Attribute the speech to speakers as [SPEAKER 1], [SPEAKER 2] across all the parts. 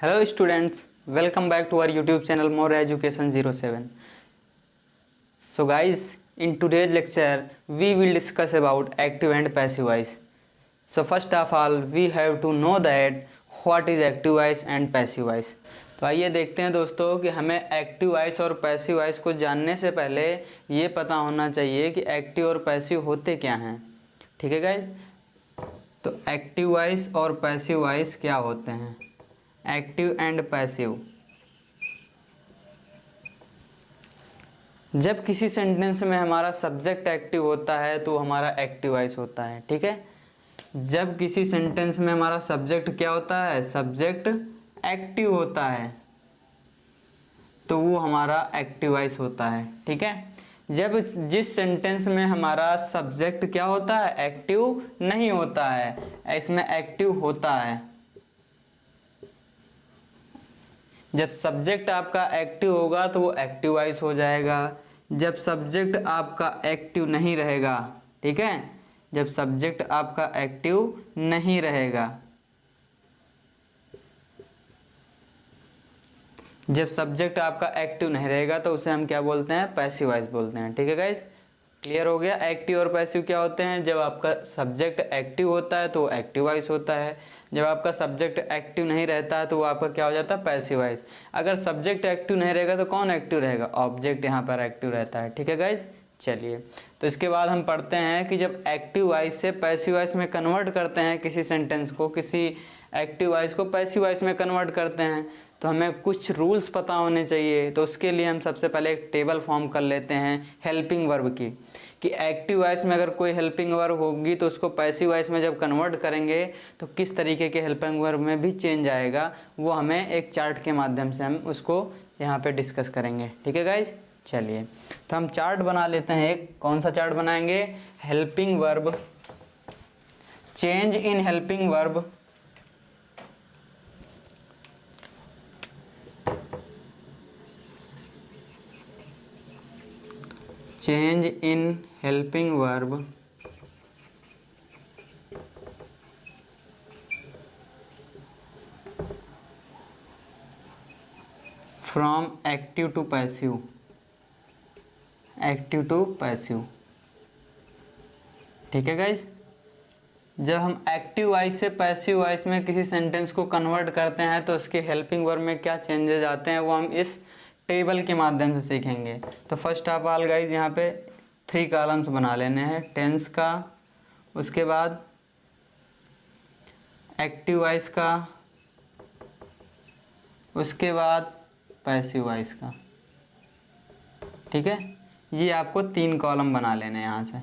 [SPEAKER 1] Hello students, welcome back to our YouTube channel More Education 07. So guys, in today's lecture we will discuss about active and passive voice. So first of all we have to know that what is active voice and passive voice. तो आइए देखते हैं दोस्तों कि हमें active voice और passive voice को जानने से पहले ये पता होना चाहिए कि एक्टिव और पैसिव होते क्या हैं। ठीक है गाइज, तो एक्टिव वॉइस और पैसिव वॉइस क्या होते हैं। एक्टिव एंड पैसिव, जब किसी सेंटेंस में हमारा सब्जेक्ट एक्टिव होता है तो हमारा एक्टिव वॉइस होता है। ठीक है, जब किसी सेंटेंस में हमारा सब्जेक्ट क्या होता है, सब्जेक्ट एक्टिव होता है तो वो हमारा एक्टिव वॉइस होता है। ठीक है, जब जिस सेंटेंस में हमारा सब्जेक्ट क्या होता है, एक्टिव नहीं होता है, इसमें एक्टिव होता है। जब सब्जेक्ट आपका एक्टिव होगा तो वो एक्टिव वॉइस हो जाएगा। जब सब्जेक्ट आपका एक्टिव नहीं रहेगा, ठीक है, जब सब्जेक्ट आपका एक्टिव नहीं रहेगा, जब सब्जेक्ट आपका एक्टिव नहीं रहेगा तो उसे हम क्या बोलते हैं, पैसिव वॉइस बोलते हैं। ठीक है गाइस, क्लियर हो गया। एक्टिव और पैसिव क्या होते हैं, जब आपका सब्जेक्ट एक्टिव होता है तो वो एक्टिव वॉइस होता है, जब आपका सब्जेक्ट एक्टिव नहीं रहता है तो वो आपका क्या हो जाता है, पैसिव वॉइस। अगर सब्जेक्ट एक्टिव नहीं रहेगा तो कौन एक्टिव रहेगा, ऑब्जेक्ट यहाँ पर एक्टिव रहता है। ठीक है गाइज, चलिए तो इसके बाद हम पढ़ते हैं कि जब एक्टिव वॉइस से पैसिव वॉइस में कन्वर्ट करते हैं किसी सेंटेंस को, किसी एक्टिव वॉइस को पैसिव वॉइस में कन्वर्ट करते हैं तो हमें कुछ रूल्स पता होने चाहिए। तो उसके लिए हम सबसे पहले एक टेबल फॉर्म कर लेते हैं हेल्पिंग वर्ब की, कि एक्टिव वॉइस में अगर कोई हेल्पिंग वर्ब होगी तो उसको पैसिव वॉइस में जब कन्वर्ट करेंगे तो किस तरीके के हेल्पिंग वर्ब में भी चेंज आएगा, वो हमें एक चार्ट के माध्यम से हम उसको यहाँ पे डिस्कस करेंगे। ठीक है गाइज, चलिए तो हम चार्ट बना लेते हैं। एक कौन सा चार्ट बनाएंगे, helping verb, change in helping verb, change in helping verb from active to passive, active to passive. ठीक है गाइज, जब हम एक्टिव वॉइस से पैसिव वॉइस में किसी सेंटेंस को कन्वर्ट करते हैं तो उसके हेल्पिंग वर्ब में क्या चेंजेस आते हैं वो हम इस टेबल के माध्यम से सीखेंगे। तो फर्स्ट ऑफ ऑल गाइज यहाँ पे 3 कॉलम्स बना लेने हैं, टेंस का, उसके बाद एक्टिव वॉइस का, उसके बाद पैसिव वॉइस का। ठीक है, ये आपको 3 कॉलम बना लेने हैं यहाँ से।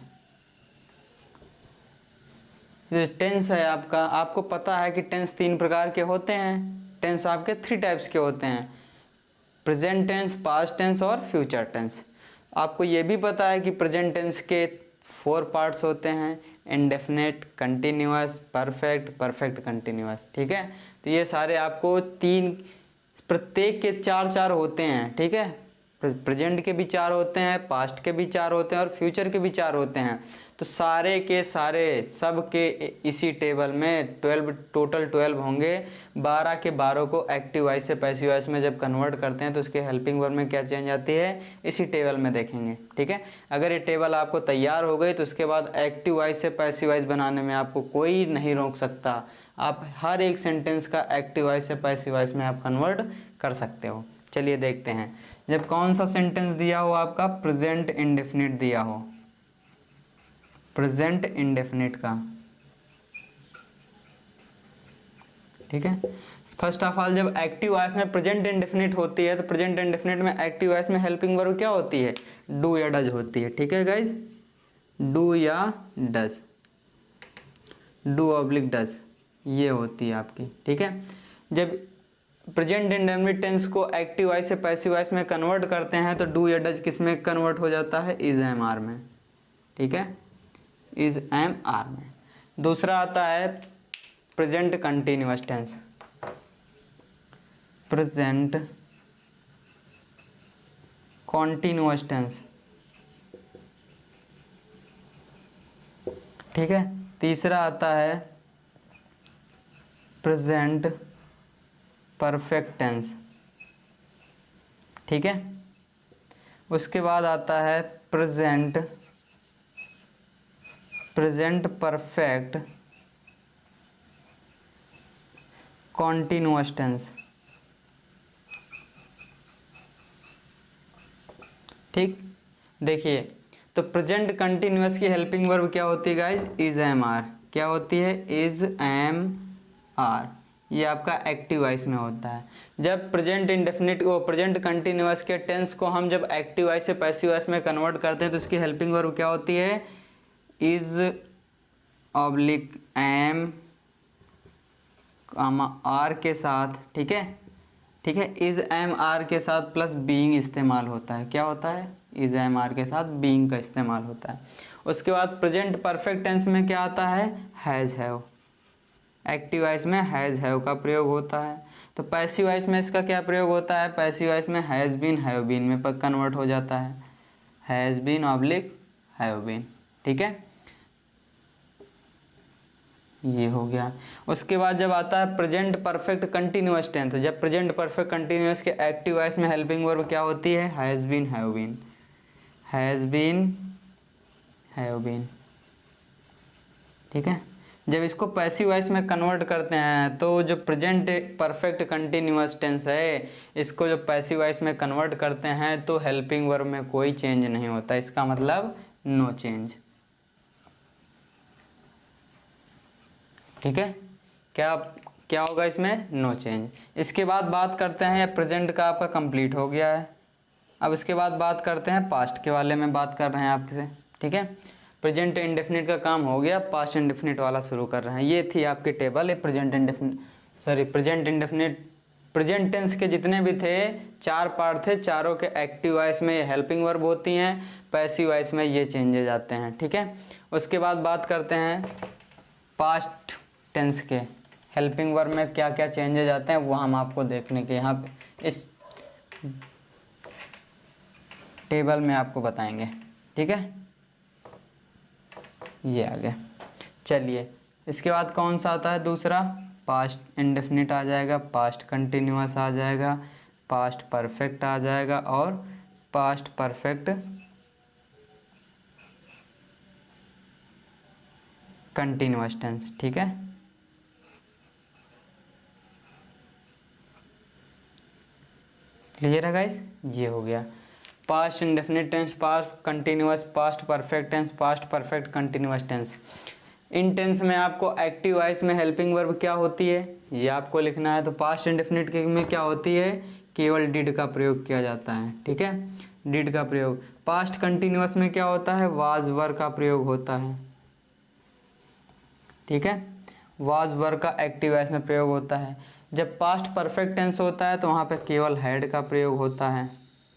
[SPEAKER 1] ये टेंस है आपका, आपको पता है कि टेंस 3 प्रकार के होते हैं। टेंस आपके 3 टाइप्स के होते हैं, प्रेजेंट टेंस, पास्ट टेंस और फ्यूचर टेंस। आपको ये भी पता है कि प्रेजेंट टेंस के 4 पार्ट्स होते हैं, indefinite, continuous, perfect, perfect continuous. ठीक है, तो ये सारे आपको 3, प्रत्येक के 4-4 होते हैं। ठीक है, प्रेजेंट के भी 4 होते हैं, पास्ट के भी 4 होते हैं और फ्यूचर के भी 4 होते हैं। तो सारे के सारे सब के इसी टेबल में 12, टोटल 12 होंगे। 12 के 12 को एक्टिव वॉइस से पैसिव वॉइस में जब कन्वर्ट करते हैं तो उसके हेल्पिंग वर्ब में क्या चेंज आती है, इसी टेबल में देखेंगे। ठीक है, अगर ये टेबल आपको तैयार हो गई तो उसके बाद एक्टिव वॉइस से पैसिव वॉइस बनाने में आपको कोई नहीं रोक सकता। आप हर एक सेंटेंस का एक्टिव वॉइस से पैसिव वॉइस में आप कन्वर्ट कर सकते हो। चलिए देखते हैं, जब कौन सा सेंटेंस दिया हो आपका, प्रेजेंट इंडेफिनिट दिया हो, प्रेजेंट इंडेफिनिट का। ठीक है, फर्स्ट ऑफ ऑल जब एक्टिव वॉइस में प्रेजेंट इंडेफिनिट होती है तो प्रेजेंट इंडेफिनिट में एक्टिव वॉइस में हेल्पिंग वर्ब क्या होती है, डू या डज होती है। ठीक है गाइज, डू या डज, डू ऑब्लिक डज, ये होती है आपकी। ठीक है, जब प्रेजेंट इंडेफिनिट टेंस को एक्टिव वॉइस से पैसिव वॉइस में कन्वर्ट करते हैं तो डू या डज किस में कन्वर्ट हो जाता है, इज एम आर में। ठीक है, इज एम आर में। दूसरा आता है present continuous tense, present continuous tense. ठीक है, तीसरा आता है प्रेजेंट परफेक्ट टेंस, ठीक है। उसके बाद आता है प्रेजेंट परफेक्ट कॉन्टिन्यूअस टेंस, ठीक। देखिए, तो प्रेजेंट कंटिन्यूअस की हेल्पिंग वर्ब क्या होती है गाइज? Is am are. क्या होती है? Is am are. ये आपका एक्टिव वॉइस में होता है। जब प्रेजेंट इंडेफिनिट को, प्रेजेंट कंटिन्यूअस के टेंस को हम जब एक्टिव वॉइस से पैसिव वॉइस में कन्वर्ट करते हैं तो उसकी हेल्पिंग वर्ब क्या होती है? इज ऑब्लिक एम आर के साथ, ठीक है, ठीक है। इज एम आर के साथ प्लस बीइंग इस्तेमाल होता है। क्या होता है? इज एम आर के साथ बीइंग का इस्तेमाल होता है। उसके बाद प्रेजेंट परफेक्ट टेंस में क्या आता है? Has have. एक्टिव वॉइस में हैज़ हैव का प्रयोग होता है। तो पैसिव वॉइस में इसका क्या प्रयोग होता है? पैसिव वॉइस में हैज़ बीन हैव बीन में पर कन्वर्ट हो जाता है। Has been oblique have been, ठीक है, ये हो गया। उसके बाद जब आता है प्रेजेंट परफेक्ट कंटिन्यूअस टेंस, जब प्रेजेंट परफेक्ट कंटिन्यूअस के एक्टिव वॉइस में हेल्पिंग वर्ब क्या होती है? Has been have been, has been have been, ठीक है। जब इसको पैसिव वॉइस में कन्वर्ट करते हैं तो जो प्रेजेंट परफेक्ट कंटिन्यूअस टेंस है, इसको जो पैसिव वॉइस में कन्वर्ट करते हैं तो हेल्पिंग वर्ब में कोई चेंज नहीं होता। इसका मतलब नो चेंज, ठीक है। क्या होगा इसमें? No change. इसके बाद बात करते हैं, प्रेजेंट का आपका कंप्लीट हो गया है। अब इसके बाद बात करते हैं पास्ट के वाले में बात कर रहे हैं आपसे, ठीक है। प्रेजेंट इंडेफिनिट का काम हो गया, पास्ट इंडेफिनिट वाला शुरू कर रहे हैं। ये थी आपकी टेबल है प्रेजेंट इंडेफिनिट प्रेजेंट टेंस के जितने भी थे 4 पार्ट थे, चारों के एक्टिव वॉइस में ये हेल्पिंग वर्ब होती हैं, पैसिव वॉइस में ये चेंजेज आते हैं, ठीक है। उसके बाद बात करते हैं पास्ट टेंस के हेल्पिंग वर्ब में क्या क्या चेंजेज आते हैं, वो हम आपको देखने के यहाँ पे इस टेबल में आपको बताएंगे, ठीक है। ये आ गया। चलिए, इसके बाद कौन सा आता है? दूसरा पास्ट इंडेफिनिट आ जाएगा, पास्ट कंटिन्यूअस आ जाएगा, पास्ट परफेक्ट आ जाएगा और पास्ट परफेक्ट कंटिन्यूअस टेंस, ठीक है। क्लियर है गाइस? ये हो गया past indefinite tense, past continuous, past perfect tense, past perfect continuous tense. इन टेंस में आपको एक्टिव वॉइस में हेल्पिंग वर्ब क्या होती है ये आपको लिखना है। तो पास्ट इंडेफिनिट में क्या होती है? केवल डिड का प्रयोग किया जाता है, ठीक है, डिड का प्रयोग। पास्ट कंटिन्यूअस में क्या होता है? वाज वर का प्रयोग होता है, ठीक है, वाज वर का एक्टिव वॉइस में प्रयोग होता है। जब पास्ट परफेक्ट टेंस होता है तो वहाँ पे केवल हैड का प्रयोग होता है,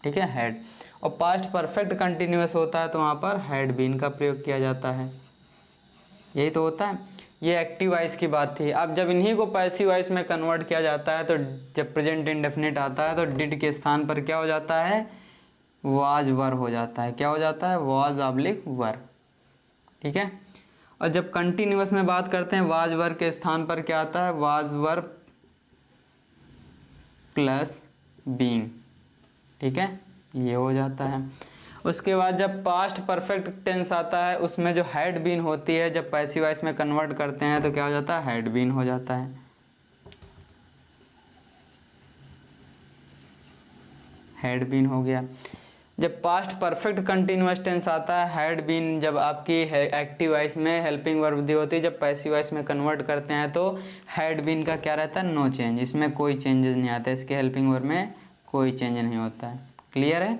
[SPEAKER 1] ठीक है, हैड। और पास्ट परफेक्ट कंटिन्यूअस होता है तो वहाँ पर हैड बीन का प्रयोग किया जाता है। यही तो होता है। ये एक्टिव वॉइस की बात थी। अब जब इन्हीं को पैसिव वॉइस में कन्वर्ट किया जाता है तो जब प्रेजेंट इंडेफिनिट आता है तो डिड के स्थान पर क्या हो जाता है? वाज वर हो जाता है। क्या हो जाता है? वाज ऑब्लिक वर, ठीक है। और जब कंटिन्यूअस में बात करते हैं वाज वर के स्थान पर क्या आता है? वाज वर प्लस बीइंग, ठीक है, ये हो जाता है। उसके बाद जब पास्ट परफेक्ट टेंस आता है उसमें जो हैड बीन होती है, जब पैसिव वॉइस में कन्वर्ट करते हैं तो क्या हो जाता है? हैड बीन हो जाता है, हैड बीन हो गया। जब पास्ट परफेक्ट कंटिन्यूअस टेंस आता है, हैड बीन जब आपकी एक्टिव वॉइस में हेल्पिंग वर्ब दी होती है, जब पैसिव वॉइस में कन्वर्ट करते हैं तो हैड बीन का क्या रहता है? No change. इसमें कोई चेंजेस नहीं आता, इसके हेल्पिंग वर्ब में कोई चेंज नहीं होता है। क्लियर है?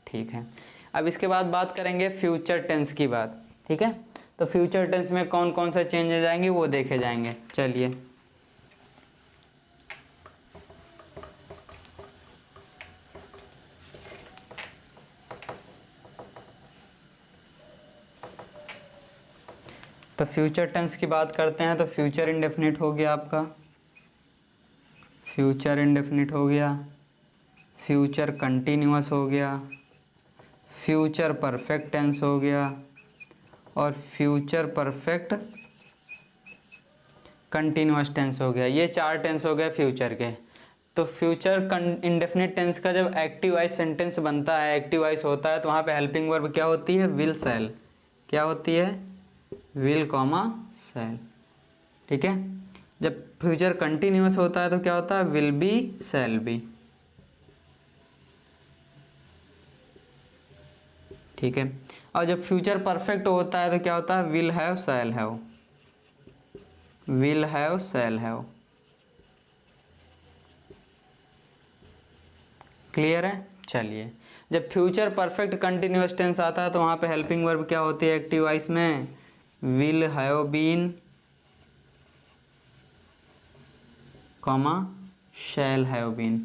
[SPEAKER 1] ठीक है। अब इसके बाद बात करेंगे फ्यूचर टेंस की बात, ठीक है। तो फ्यूचर टेंस में कौन कौन से चेंजेस आएंगे वो देखे जाएंगे। चलिए, तो फ्यूचर टेंस की बात करते हैं तो फ्यूचर इंडेफिनिट हो गया आपका, फ्यूचर इंडेफिनिट हो गया, फ्यूचर कंटिन्यूअस हो गया, फ्यूचर परफेक्ट टेंस हो गया और फ्यूचर परफेक्ट कंटिन्यूअस टेंस हो गया। ये 4 टेंस हो गए फ्यूचर के। तो फ्यूचर इंडेफिनिट टेंस का जब एक्टिव वॉइस सेंटेंस बनता है, एक्टिव वॉइस होता है, तो वहाँ पे हेल्पिंग वर्ब क्या होती है? Will shall. क्या होती है? Will comma shall. ठीक है। जब फ्यूचर कंटिन्यूअस होता है तो क्या होता है? Will be shall be. ठीक है। और जब फ्यूचर परफेक्ट होता है तो क्या होता है? Will have shall have. Will have shall have. Clear है? चलिए, जब फ्यूचर परफेक्ट कंटिन्यूअस टेंस आता है तो वहाँ पे हेल्पिंग वर्ब क्या होती है एक्टिव वॉइस में? Will have been comma shall have been.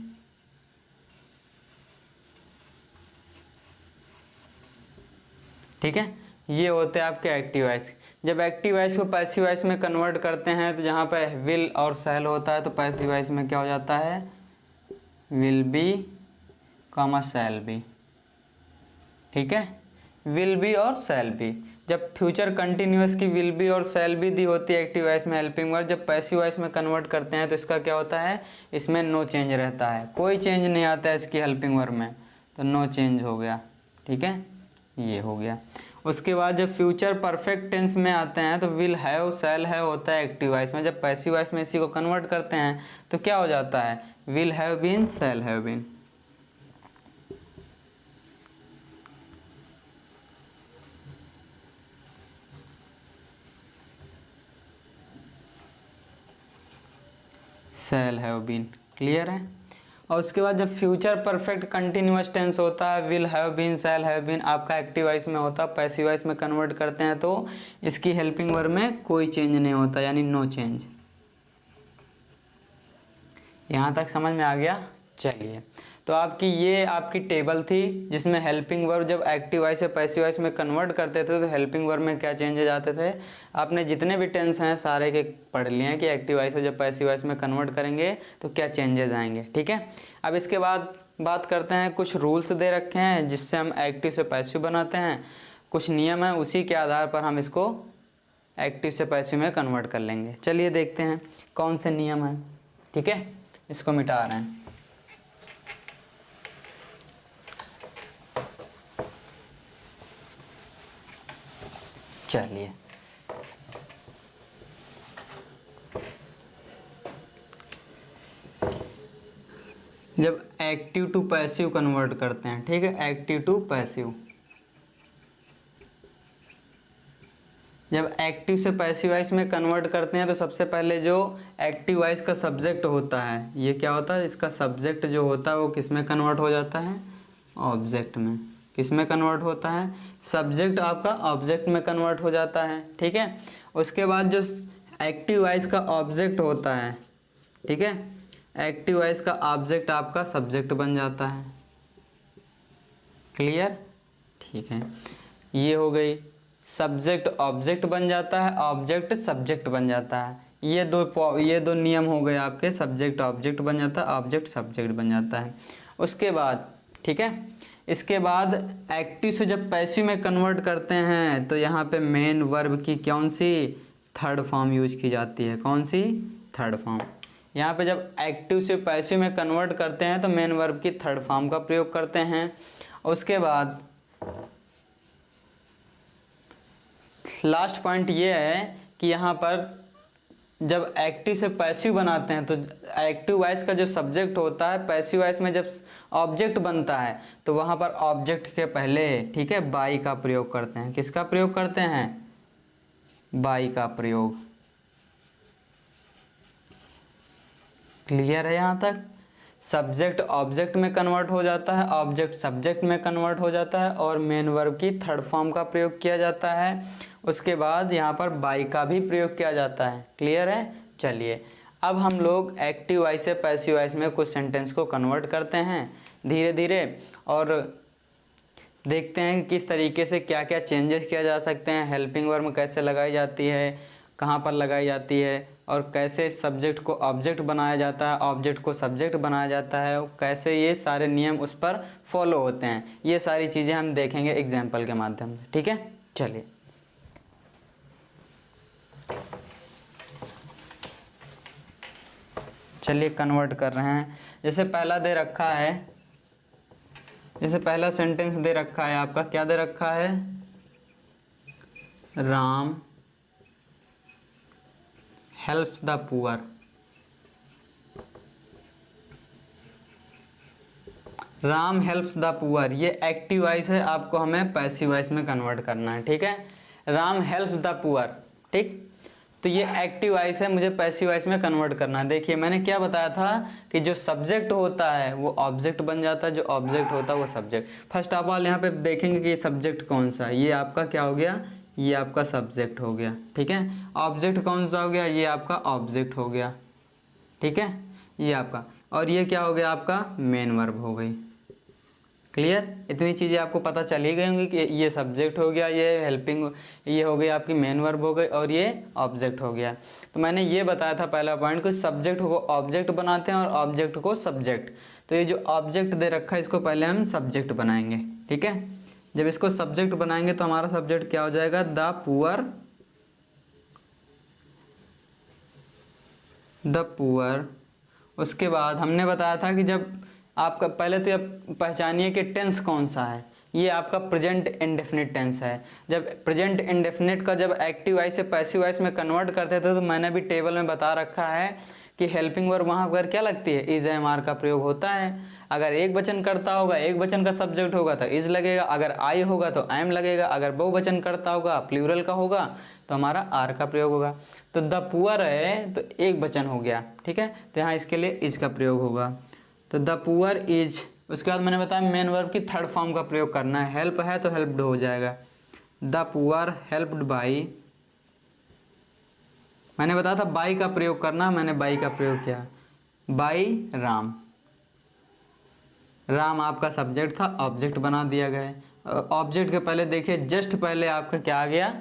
[SPEAKER 1] ठीक है, ये होते हैं आपके एक्टिव वॉइस। जब एक्टिव वॉइस को पैसिव वॉइस में कन्वर्ट करते हैं तो जहाँ पे विल और शैल होता है तो पैसिव वॉइस में क्या हो जाता है? Will B comma shall be. ठीक है, विल बी और शैल बी। जब फ्यूचर कंटिन्यूअस की विल बी और शैल बी दी होती है एक्टिव वॉइस में हेल्पिंग वर्ब, जब पैसिव वॉइस में कन्वर्ट करते हैं तो इसका क्या होता है? इसमें नो चेंज रहता है, कोई चेंज नहीं आता है इसकी हेल्पिंग वर्ब में, तो नो चेंज हो गया। ठीक है, ये हो गया। उसके बाद जब फ्यूचर परफेक्ट टेंस में आते हैं तो विल हैव शैल हैव होता है एक्टिव वॉइस में। जब पैसिव वॉइस में इसी को कन्वर्ट करते हैं तो क्या हो जाता है? Will have been shall have been. Shall have been. Clear है? और उसके बाद जब फ्यूचर परफेक्ट कंटिन्यूअस टेंस होता है, will have been shall have been आपका एक्टिव वॉइस में होता है, पैसिव वॉइस में कन्वर्ट करते हैं तो इसकी हेल्पिंग वर्ब में कोई चेंज नहीं होता, यानी नो चेंज। यहाँ तक समझ में आ गया? चलिए, तो आपकी टेबल थी जिसमें हेल्पिंग वर्ब जब एक्टिव वॉइस से पैसिव वॉइस में कन्वर्ट करते थे तो हेल्पिंग वर्ब में क्या चेंजेस आते थे। आपने जितने भी टेंस हैं सारे के पढ़ लिए हैं कि एक्टिव वॉइस से जब पैसिव वॉइस में कन्वर्ट करेंगे तो क्या चेंजेस आएंगे। ठीक है, अब इसके बाद बात करते हैं, कुछ रूल्स दे रखे हैं जिससे हम एक्टिव से पैसिव बनाते हैं, कुछ नियम है, उसी के आधार पर हम इसको एक्टिव से पैसिव में कन्वर्ट कर लेंगे। चलिए देखते हैं कौन से नियम हैं। ठीक है, इसको मिटा रहे हैं। चलिए, जब एक्टिव टू पैसिव कन्वर्ट करते हैं, ठीक है, एक्टिव टू पैसिव, जब एक्टिव से पैसिव वॉइस में कन्वर्ट करते हैं तो सबसे पहले जो एक्टिव वॉइस का सब्जेक्ट होता है, ये क्या होता है? इसका सब्जेक्ट जो होता है वो किस में कन्वर्ट हो जाता है? ऑब्जेक्ट में। किस में कन्वर्ट होता है? सब्जेक्ट आपका ऑब्जेक्ट में कन्वर्ट हो जाता है। ठीक है, उसके बाद जो एक्टिव वॉइस का ऑब्जेक्ट होता है, ठीक है, एक्टिव वॉइस का ऑब्जेक्ट आपका सब्जेक्ट बन जाता है। क्लियर? ठीक है, ये हो गई। सब्जेक्ट ऑब्जेक्ट बन जाता है, ऑब्जेक्ट सब्जेक्ट बन जाता है। ये दो नियम हो गए आपके, सब्जेक्ट ऑब्जेक्ट बन जाता है, ऑब्जेक्ट सब्जेक्ट बन जाता है। उसके बाद, ठीक है, इसके बाद एक्टिव से जब पैसिव में कन्वर्ट करते हैं तो यहाँ पे मेन वर्ब की कौन सी? थर्ड फॉर्म यूज की जाती है। कौन सी? Third form. यहाँ पे जब एक्टिव से पैसिव में कन्वर्ट करते हैं तो मेन वर्ब की थर्ड फॉर्म का प्रयोग करते हैं। उसके बाद लास्ट पॉइंट ये है कि यहाँ पर जब एक्टिव से पैसिव बनाते हैं तो एक्टिव वॉइस का जो सब्जेक्ट होता है, पैसिव वॉइस में जब ऑब्जेक्ट बनता है तो वहाँ पर ऑब्जेक्ट के पहले, ठीक है, बाई का प्रयोग करते हैं। किसका प्रयोग करते हैं? बाई का प्रयोग। क्लियर है यहाँ तक? सब्जेक्ट ऑब्जेक्ट में कन्वर्ट हो जाता है, ऑब्जेक्ट सब्जेक्ट में कन्वर्ट हो जाता है और मेन वर्ब की थर्ड फॉर्म का प्रयोग किया जाता है। उसके बाद यहाँ पर बाई का भी प्रयोग किया जाता है। क्लियर है? चलिए, अब हम लोग एक्टिव वॉइस से पैसिव वॉइस में कुछ सेंटेंस को कन्वर्ट करते हैं धीरे धीरे और देखते हैं कि किस तरीके से क्या क्या चेंजेस किया जा सकते हैं, हेल्पिंग वर्ब कैसे लगाई जाती है, कहाँ पर लगाई जाती है, और कैसे सब्जेक्ट को ऑब्जेक्ट बनाया जाता है, ऑब्जेक्ट को सब्जेक्ट बनाया जाता है, कैसे ये सारे नियम उस पर फॉलो होते हैं। ये सारी चीज़ें हम देखेंगे एग्जाम्पल के माध्यम से। ठीक है, चलिए। चलिए कन्वर्ट कर रहे हैं। जैसे पहला दे रखा है, जैसे पहला सेंटेंस दे रखा है आपका, क्या दे रखा है, Ram helps the poor. Ram helps the poor, ये एक्टिव वॉइस है, आपको हमें पैसिव वॉइस में कन्वर्ट करना है, ठीक है। राम हेल्प्स द पुअर, ठीक। तो ये एक्टिव वॉइस है, मुझे पैसिव वॉइस में कन्वर्ट करना है। देखिए मैंने क्या बताया था कि जो सब्जेक्ट होता है वो ऑब्जेक्ट बन जाता है, जो ऑब्जेक्ट होता है वो सब्जेक्ट। फर्स्ट ऑफ ऑल यहाँ पे देखेंगे कि ये सब्जेक्ट कौन सा है। ये आपका क्या हो गया, ये आपका सब्जेक्ट हो गया, ठीक है। ऑब्जेक्ट कौन सा हो गया, ये आपका ऑब्जेक्ट हो गया, ठीक है, ये आपका। और ये क्या हो गया, आपका मेन वर्ब हो गई। क्लियर, इतनी चीज़ें आपको पता चल ही गई होंगी कि ये सब्जेक्ट हो गया, ये हेल्पिंग, ये हो गई आपकी मेन वर्ब हो गई, और ये ऑब्जेक्ट हो गया। तो मैंने ये बताया था पहला पॉइंट कि सब्जेक्ट को ऑब्जेक्ट बनाते हैं और ऑब्जेक्ट को सब्जेक्ट। तो ये जो ऑब्जेक्ट दे रखा है इसको पहले हम सब्जेक्ट बनाएंगे, ठीक है। जब इसको सब्जेक्ट बनाएंगे तो हमारा सब्जेक्ट क्या हो जाएगा, द पुअर, द पुअर। उसके बाद हमने बताया था कि जब आपका, पहले तो आप पहचानिए कि टेंस कौन सा है। ये आपका प्रेजेंट इंडेफिनिट टेंस है। जब प्रेजेंट इंडेफिनिट का जब एक्टिव वॉइस से पैसिव वॉइस में कन्वर्ट करते थे तो मैंने भी टेबल में बता रखा है कि हेल्पिंग वर्ब वहाँ पर क्या लगती है, इज एम आर का प्रयोग होता है। अगर एक वचन करता होगा, एक वचन का सब्जेक्ट होगा तो इज लगेगा, अगर आई होगा तो एम लगेगा, अगर बहुवचन करता होगा, प्लूरल का होगा तो हमारा आर का प्रयोग होगा। तो द पुअर है तो एक वचन हो गया, ठीक है, तो यहाँ इसके लिए इज का प्रयोग होगा। तो द पुअर इज, उसके बाद मैंने बताया मेन वर्ब की थर्ड फॉर्म का प्रयोग करना है। हेल्प है तो हेल्प्ड हो जाएगा, द पुअर हेल्प्ड बाई। मैंने बताया था बाई का प्रयोग करना, मैंने बाई का प्रयोग किया, बाई राम। राम आपका सब्जेक्ट था, ऑब्जेक्ट बना दिया गया। ऑब्जेक्ट के पहले देखिए जस्ट पहले आपका क्या आ गया,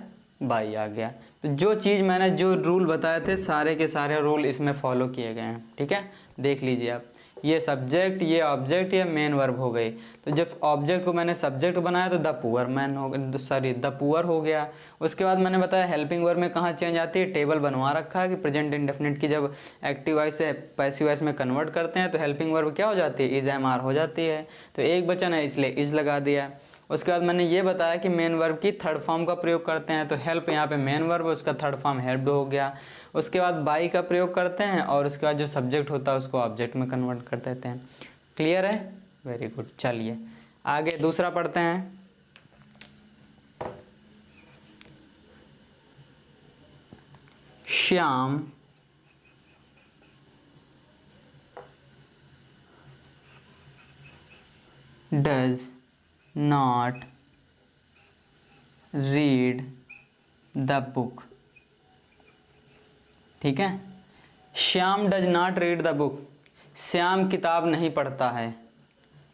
[SPEAKER 1] बाई आ गया। तो जो चीज़ मैंने जो रूल बताए थे सारे के सारे रूल इसमें फॉलो किए गए हैं, ठीक है। देख लीजिए आप, ये सब्जेक्ट, ये ऑब्जेक्ट, ये मेन वर्ब हो गई। तो जब ऑब्जेक्ट को मैंने सब्जेक्ट बनाया तो द पुअर मैन हो गया, सॉरी द पुअर हो गया। उसके बाद मैंने बताया हेल्पिंग वर्ब में कहाँ चेंज आती है, टेबल बनवा रखा है कि प्रेजेंट इंडेफिनिट की जब एक्टिव वॉइस से पैसिव वॉइस में कन्वर्ट करते हैं तो हेल्पिंग वर्ब क्या हो जाती है, इज एम आर हो जाती है। तो एक वचन है इसलिए इज लगा दिया। उसके बाद मैंने ये बताया कि मेन वर्ब की थर्ड फॉर्म का प्रयोग करते हैं, तो हेल्प यहाँ पे मेन वर्ब, उसका थर्ड फॉर्म हेल्प्ड हो गया। उसके बाद बाई का प्रयोग करते हैं और उसके बाद जो सब्जेक्ट होता है उसको ऑब्जेक्ट में कन्वर्ट कर देते हैं। क्लियर है, वेरी गुड। चलिए आगे दूसरा पढ़ते हैं। Shyam does not read the book, ठीक है। Shyam does not read the book, Shyam किताब नहीं पढ़ता है,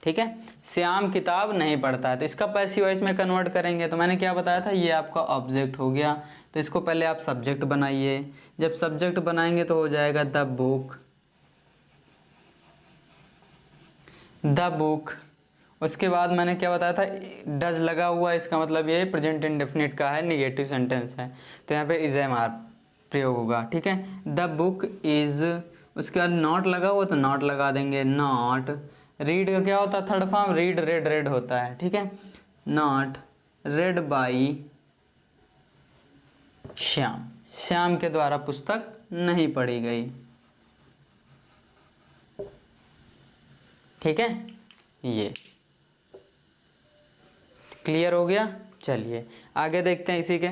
[SPEAKER 1] ठीक है, श्याम किताब नहीं पढ़ता है। तो इसका पैसिव वॉइस में कन्वर्ट करेंगे तो मैंने क्या बताया था, ये आपका ऑब्जेक्ट हो गया। तो इसको पहले आप सब्जेक्ट बनाइए। जब सब्जेक्ट बनाएंगे तो हो जाएगा द बुक, द बुक। उसके बाद मैंने क्या बताया था, डज लगा हुआ, इसका मतलब ये प्रेजेंट इंडेफिनिट का है, निगेटिव सेंटेंस है, तो यहाँ पे इज एम आर प्रयोग होगा, ठीक है। द बुक इज, उसके बाद नॉट लगा हुआ तो नॉट लगा देंगे, नॉट। रीड का क्या होता है, third form, read red red होता है, ठीक है, not red by Shyam, Shyam के द्वारा पुस्तक नहीं पढ़ी गई, ठीक है। ये क्लियर हो गया। चलिए आगे देखते हैं इसी के।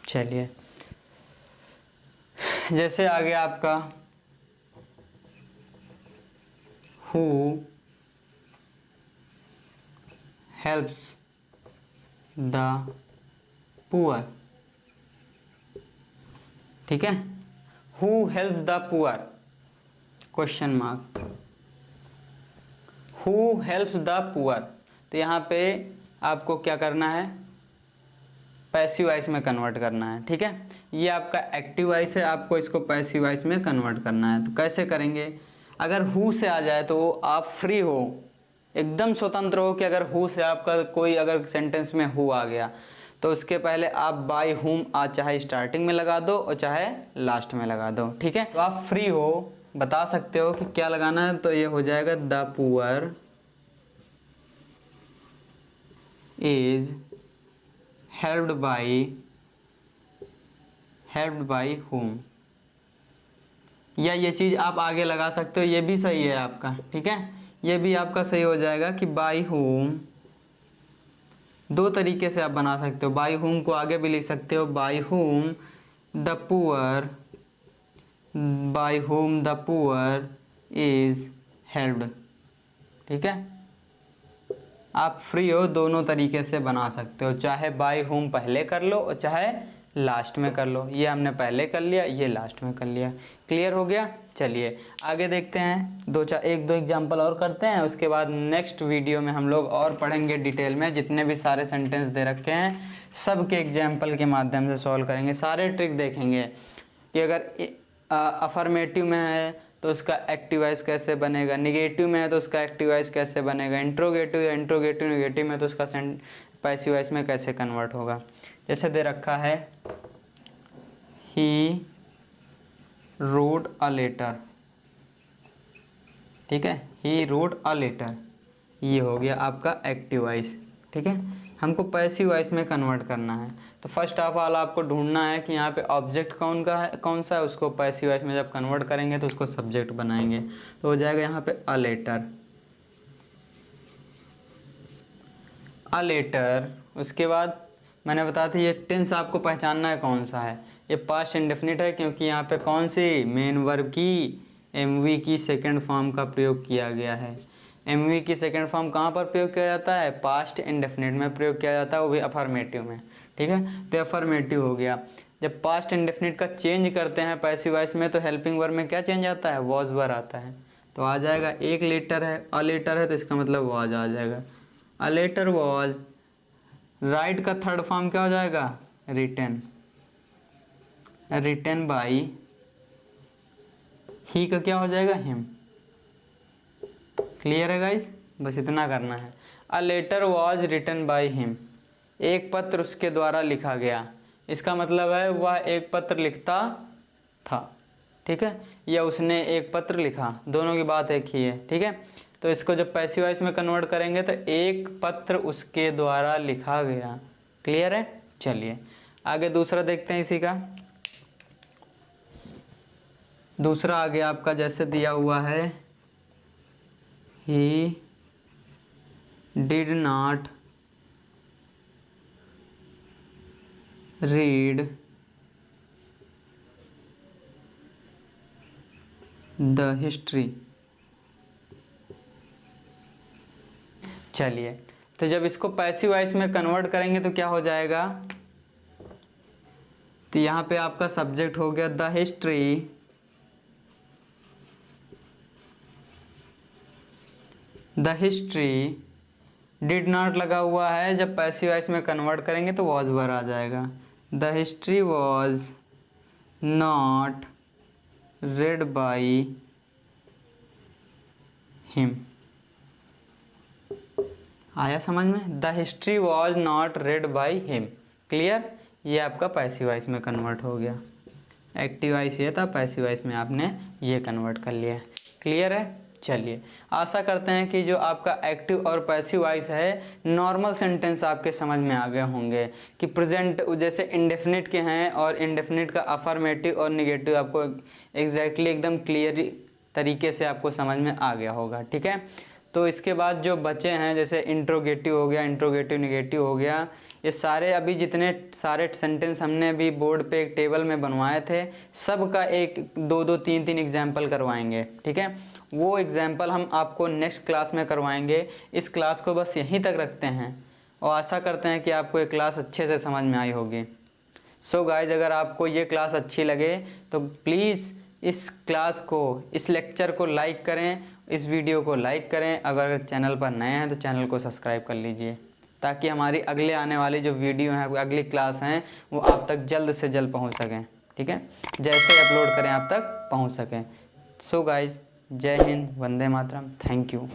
[SPEAKER 1] चलिए जैसे आ गया आपका हु हेल्प्स द पुअर, ठीक है। Who help the poor, question mark, who helps the poor. तो यहाँ पे आपको क्या करना है, पैसिव वॉइस में कन्वर्ट करना है, ठीक है। ये आपका एक्टिव वॉइस है, आपको इसको पैसिव वॉइस में कन्वर्ट करना है। तो कैसे करेंगे, अगर हु से आ जाए तो आप फ्री हो, एकदम स्वतंत्र हो कि अगर हु से आपका कोई अगर सेंटेंस में हु आ गया तो उसके पहले आप बाय हुम चाहे स्टार्टिंग में लगा दो और चाहे लास्ट में लगा दो, ठीक है। तो आप फ्री हो, बता सकते हो कि क्या लगाना है, तो ये हो जाएगा the poor is helped by whom, या ये चीज़ आप आगे लगा सकते हो, ये भी सही है आपका, ठीक है। ये भी आपका सही हो जाएगा कि बाय हुम, दो तरीके से आप बना सकते हो। बाय हुम को आगे भी लिख सकते हो, by whom the poor is helped, ठीक है। आप फ्री हो, दोनों तरीके से बना सकते हो, चाहे बाय हुम पहले कर लो और चाहे लास्ट में कर लो। ये हमने पहले कर लिया, ये लास्ट में कर लिया। क्लियर हो गया। चलिए आगे देखते हैं, एक दो एग्जांपल और करते हैं, उसके बाद नेक्स्ट वीडियो में हम लोग और पढ़ेंगे डिटेल में। जितने भी सारे सेंटेंस दे रखे हैं सब के एग्जांपल के माध्यम से सॉल्व करेंगे, सारे ट्रिक देखेंगे कि अगर अफर्मेटिव में है तो उसका एक्टिव वॉइस कैसे बनेगा, निगेटिव में है तो उसका एक्टिव वॉइस कैसे बनेगा, इंट्रोगेटिव या इंट्रोगेटिव नेगेटिव में तो उसका पैसिव वॉइस में कैसे कन्वर्ट होगा। जैसे दे रखा है ही रोड अ लेटर, ठीक है, ही रोड अ लेटर, ये हो गया आपका एक्टिव वॉइस, ठीक है। हमको पैसिव वॉइस में कन्वर्ट करना है, तो फर्स्ट ऑफ ऑल आपको ढूंढना है कि यहाँ पे ऑब्जेक्ट कौन सा है, उसको पैसिव वॉइस में जब कन्वर्ट करेंगे तो उसको सब्जेक्ट बनाएंगे, तो हो जाएगा यहाँ पे अ लेटर। उसके बाद मैंने बताया था ये टेंस आपको पहचानना है कौन सा है, ये पास्ट इंडेफिनिट है क्योंकि यहाँ पे कौन सी मेन वर्ब की एमवी की सेकंड फॉर्म का प्रयोग किया गया है। एमवी की सेकंड फॉर्म कहाँ पर प्रयोग किया जाता है, पास्ट इंडेफिनिट में प्रयोग किया जाता है, वो भी अफर्मेटिव में, ठीक है। तो अफर्मेटिव हो गया। जब पास्ट इंडेफिनिट का चेंज करते हैं पैसिव वॉइस में तो हेल्पिंग वर्ब में क्या चेंज आता है, वॉज वर आता है, तो आ जाएगा एक लेटर है, अ लेटर है तो इसका मतलब वॉज आ जाएगा, अ लेटर वॉज। राइट का थर्ड फॉर्म क्या हो जाएगा, रिटन बाई, ही का क्या हो जाएगा, हिम। क्लियर है गाइस, बस इतना करना है। A letter was written by him, एक पत्र उसके द्वारा लिखा गया, इसका मतलब है वह एक पत्र लिखता था, ठीक है, या उसने एक पत्र लिखा, दोनों की बात एक ही है, ठीक है। तो इसको जब पैसिव वॉइस में कन्वर्ट करेंगे तो एक पत्र उसके द्वारा लिखा गया। क्लियर है। चलिए आगे दूसरा देखते हैं इसी का। दूसरा आगे आपका जैसे दिया हुआ है, he did not read the history. चलिए तो जब इसको पैसिव वॉइस में कन्वर्ट करेंगे तो क्या हो जाएगा, तो यहाँ पे आपका सब्जेक्ट हो गया the history, the history did not लगा हुआ है, जब पैसिव वॉइस में कन्वर्ट करेंगे तो वॉज वर आ जाएगा, the history was not read by him। आया समझ में, the history was not read by him। Clear, ये आपका पैसिव वॉइस में कन्वर्ट हो गया। एक्टिव वॉइस ये था, पैसिव वॉइस में आपने ये कन्वर्ट कर लिया। क्लियर है। चलिए आशा करते हैं कि जो आपका एक्टिव और पैसिव वॉइस है नॉर्मल सेंटेंस आपके समझ में आ गए होंगे कि प्रेजेंट जैसे इंडेफिनिट के हैं और इंडेफिनिट का अफर्मेटिव और निगेटिव आपको एग्जैक्टली एकदम क्लियर तरीके से आपको समझ में आ गया होगा। ठीक है, तो इसके बाद जो बचे हैं जैसे इंट्रोगेटिव हो गया, इंट्रोगेटिव निगेटिव हो गया, ये सारे अभी जितने सारे सेंटेंस हमने अभी बोर्ड पे एक टेबल में बनवाए थे सब का एक दो दो तीन तीन एग्जाम्पल करवाएंगे। ठीक है, वो एग्जाम्पल हम आपको नेक्स्ट क्लास में करवाएंगे। इस क्लास को बस यहीं तक रखते हैं और आशा करते हैं कि आपको ये क्लास अच्छे से समझ में आई होगी। सो गाइज, अगर आपको ये क्लास अच्छी लगे तो प्लीज़ इस क्लास को, इस लेक्चर को लाइक करें, इस वीडियो को लाइक करें। अगर चैनल पर नए हैं तो चैनल को सब्सक्राइब कर लीजिए ताकि हमारी अगले आने वाली जो वीडियो हैं, अगली क्लास हैं, वो आप तक जल्द से जल्द पहुंच सकें। ठीक है, जैसे अपलोड करें आप तक पहुंच सकें। सो गाइज, जय हिंद, वंदे मातरम, थैंक यू।